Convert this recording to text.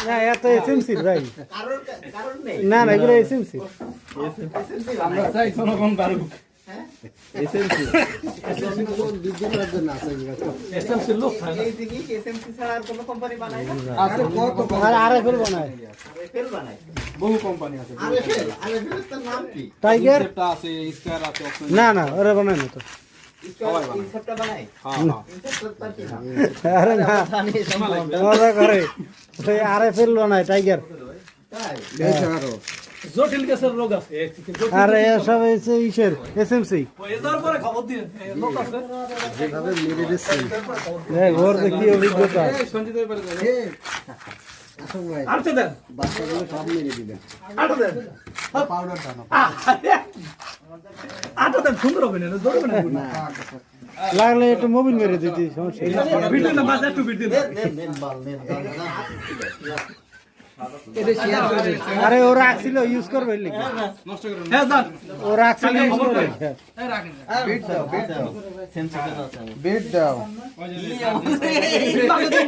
না এত এসএমসি ভাই না না এগুলো এসএমসি আমরা চাই জনগণ বাড়ুক এসএমসি এসএমসি লোক এই জিনিস এসএমসি ছাড়া আর কোনো কোম্পানি বানায় না। আছে কত আর আরএফএল বানায় আরএফএল বানায়। বহু কোম্পানি আছে আরএফএল এর নাম কি? টাইগার একটা আছে স্কয়ার আছে অপশন না না ওরা বানায় না তো ইনসেপ্টটা বানায়। হ্যাঁ হ্যাঁ ইনসেপ্টর তার কি নাম? আরে না মজা করে ওই আরএফএল বানায় টাইগার তাই? জটিল কেসের রোগ আছে আর এসব হচ্ছে ইসের এসএমসি এটার পরে খবর দিন লোক আছে ওর দেখি অভিজ্ঞতা এই সঞ্জিত এর পরে আনতে দেন আনতে দেন আনতে দেন সুন্দর হবে না ধরবে না লাগলে একটু মোবিল মেরে দিতি সমস্যা নেই। ভিডিও না বাজার টু ভিডিও নেন বল। আরে ও রাখছিল ইউজ করবে লিখে নষ্ট করে হ্যাঁ জান ও রাখছিল ইউজ করবে এই রাখেন সেন্সর আছে। ওই যে